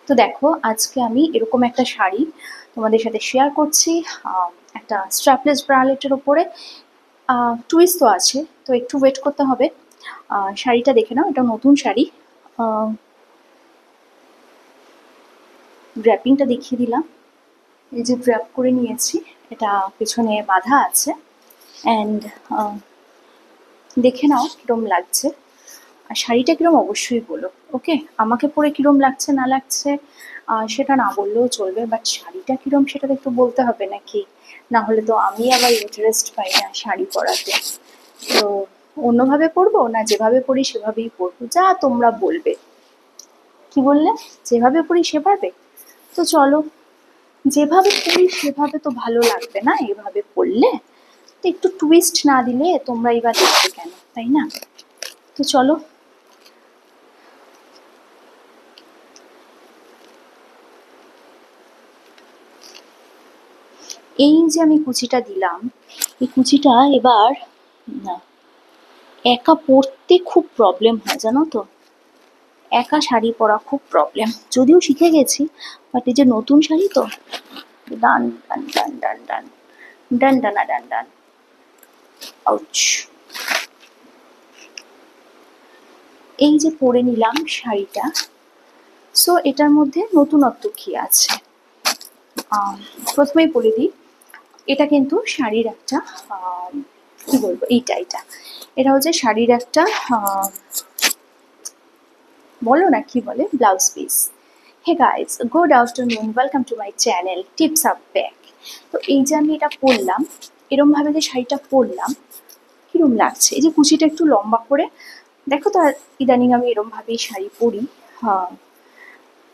তো দেখো, আজকে আমি এরকম একটা শাড়ি তোমাদের সাথে শেয়ার করছি, একটা স্ট্র্যাপলেস ব্রালেটের ওপরে। টুইস্ট তো আছে, তো একটু ওয়েট করতে হবে। শাড়িটা দেখে নাও, এটা নতুন শাড়ি। ড্র্যাপিংটা দেখিয়ে দিলাম, এই যে ড্র্যাপ করে নিয়েছি, এটা পেছনে বাঁধা আছে। অ্যান্ড দেখে নাও কিরম লাগছে, আর শাড়িটা কিরম অবশ্যই বলো। ওকে, আমাকে পরে কিরম লাগছে না লাগছে সেটা না বললেও চলবে, বাট শাড়িটা কিরম সেটা তো একটু বলতে হবে নাকি, না হলে তো আমি আবার ইন্টারেস্ট পাই না শাড়ি পরাতে। তো অন্যভাবে পরবো না যেভাবে পরি সেভাবেই পরবো, যা তোমরা বলবে। কি বললে? যেভাবে পরি সেভাবে? তো চলো, যেভাবে পরি সেভাবে তো ভালো লাগবে না এভাবে পরলে, তো একটু টুইস্ট না দিলে তোমরা এবার দেখবে কেন, তাই না? তো চলো। এই যে আমি কুচিটা দিলাম, এই কুচিটা এবার না, একা পরতে খুব প্রবলেম হয় জানো তো, একা শাড়ি পরা খুব প্রবলেম। যদিও শিখে গেছি, বাট এই যে নতুন শাড়ি তো, ডান ডান ডান ডান ডান ডান ডানা ডান ডান, আউচ। এই যে পরে নিলাম শাড়িটা, সো এটার মধ্যে নতুনত্ব কি আছে প্রথমেই বলে দিই। এটা কিন্তু শাড়ির একটা কি বলবো, এইটা এটা হচ্ছে শাড়ির একটা বলো না কি বলে, blouse piece. Hey guys, good afternoon, welcome to my channel tips up back. তো এই যে আমি এটা পরলাম, এরমভাবে যে শাড়িটা পরলাম, কিরম লাগছে? এই যে কুচিটা একটু লম্বা করে, দেখো তো ইদানিং আমি এরমভাবেই শাড়ি পরি। হ্যাঁ,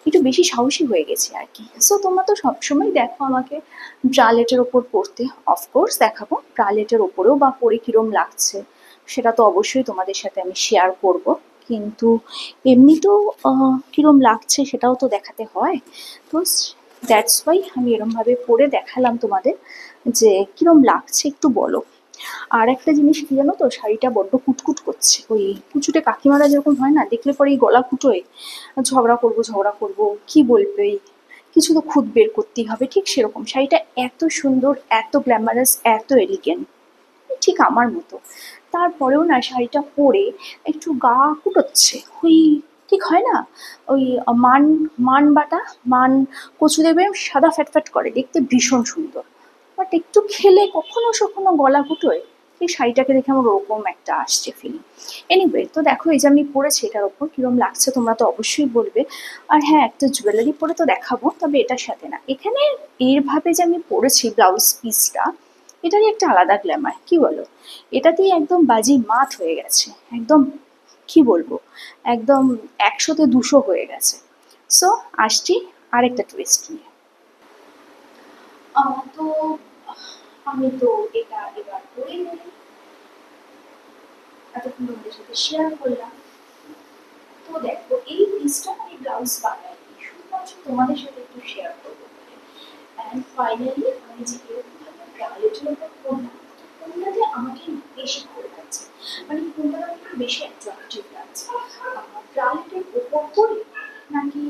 একটু বেশি সাহসী হয়ে গেছে আর কি। সো তোমরা তো সবসময় দেখো আমাকে ব্রালেটের ওপর পরতে, অফকোর্স দেখাবো ব্রালেটের ওপরেও বা পরে কিরম লাগছে, সেটা তো অবশ্যই তোমাদের সাথে আমি শেয়ার করব। কিন্তু এমনিতেও কিরম লাগছে সেটাও তো দেখাতে হয়। তো দ্যাটস ওয়াই আমি এরমভাবে পরে দেখালাম তোমাদের, যে কিরম লাগছে একটু বলো। আর একটা জিনিস কি জানো তো, শাড়িটা বড্ড কুটকুট করছে, ওই কুচুটে কাকিমারা যেরকম হয় না, দেখলে পরে এই গলা কুটোয় ঝগড়া করবো, কি বলবে, কিছু তো খুদ বের করতেই হবে, ঠিক সেরকম। শাড়িটা এত সুন্দর, এত গ্ল্যামারাস, এত এলিগেন্ট, ঠিক আমার মতো। তারপরেও না শাড়িটা পরে একটু গা কুটোচ্ছে, ওই ঠিক হয় না, ওই মান মান বাটা মান কচু দেবে সাদা ফ্যাট করে, দেখতে ভীষণ সুন্দর, বাট একটু খেলে কখনো গলা কুটোয়। এই শাড়িটাকে দেখে আমার ওরকম একটা আসছে ফিলিং। এনিওয়ে, তো দেখো এই যে আমি পরেছি, এটার ওপর কিরম লাগছে তোমরা তো অবশ্যই বলবে। আর হ্যাঁ, একটা জুয়েলারি পরে তো দেখাবো, তবে এটার সাথে না। এখানে এইভাবে যে আমি পরেছি ব্লাউজ পিসটা, এটারই একটা আলাদা গ্ল্যামার, কি বলো? এটাতেই একদম বাজি মাত হয়ে গেছে, একদম কি বলবো, একদম 100-তে 200 হয়ে গেছে। সো আসছি আরেকটা টুইস্ট নিয়ে। তো আমি তো এটা এবার করে নিই, এতক্ষণ তোমাদের সাথে শেয়ার করলাম। তো দেখো, এই পিসটা আমি ব্লাউজ বানাই শুধুমাত্র তোমাদের সাথে একটু শেয়ার করবো বলে। অ্যান্ড ফাইনালি আমি যে এরকমভাবে ব্রালেটের ওপর করলাম, কোনটাতে আমাকে বেশি ভালো লাগছে, মানে কোনটা একটু বেশি অ্যাট্রাকটিভ লাগছে, ব্রালেটের ওপর করে নাকি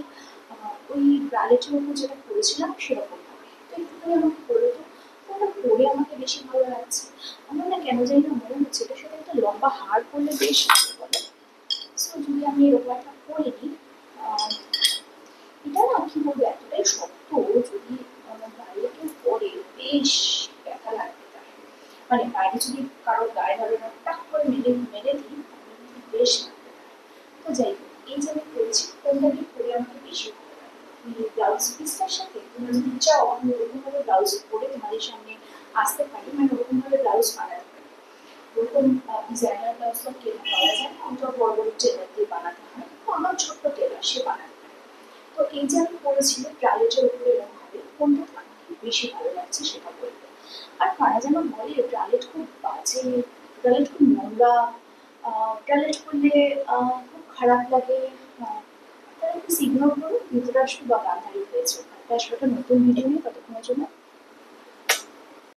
ওই ব্রালেটের ওপর যেটা করেছিলাম সেরকম ভাবে। তো একটুখানি আমাকে বলে তো কোনটা পরে আমাকে বেশি ভালো লাগছে। আমার না কেন জানি না মনে হচ্ছে এটার সাথে একটা লম্বা হার করলে বেশ ভালো বলে। সো যদি আমি এরকম একটা করে নিই, এটা না কি বলবো, এতটাই শক্ত, যদি বাইরে কেউ পরে বেশ ব্যথা লাগবে তার, মানে বাইরে যদি কারোর গায়ে ধরে না, টাক করে মেরে দিই, বেশ লাগবে তার। তো যাই হোক, এই যে আমি করেছি, কোনটাকে পরে আমাকে বেশি ভালো লাগে ওই ব্লাউজ পিসটার সাথে। তোমরা যদি চাও আমি ওরকমভাবে ব্লাউজ পরে তোমাদের সামনে আসতে পারি, মানে ওরকমভাবে ব্লাউজ বানাতে পারি। ওরকম ডিজাইনার ব্লাউজ তো কেনা পাওয়া যায় না, ওটা বড় বড় টেলার দিয়ে বানাতে হয়, তো আমার ছোট্ট টেলার, সে বানাতে পারে। তো এই যে আমি পড়েছি ব্রালেটের উপরে এরকমভাবে, কোনটা আমাকে বেশি ভালো লাগছে সেটা বলবো। আর কারা যেন বলে ব্রালেট খুব বাজে, ব্রালেট খুব নোংরা, ব্রালেট করলে খুব খারাপ লাগে। তারা প্লিজ ইগনোর করুন, ধৃতরাষ্ট্র বা গান্ধারী হয়েছে। আসলে একটা নতুন ভিডিও নিয়ে ততক্ষণের জন্য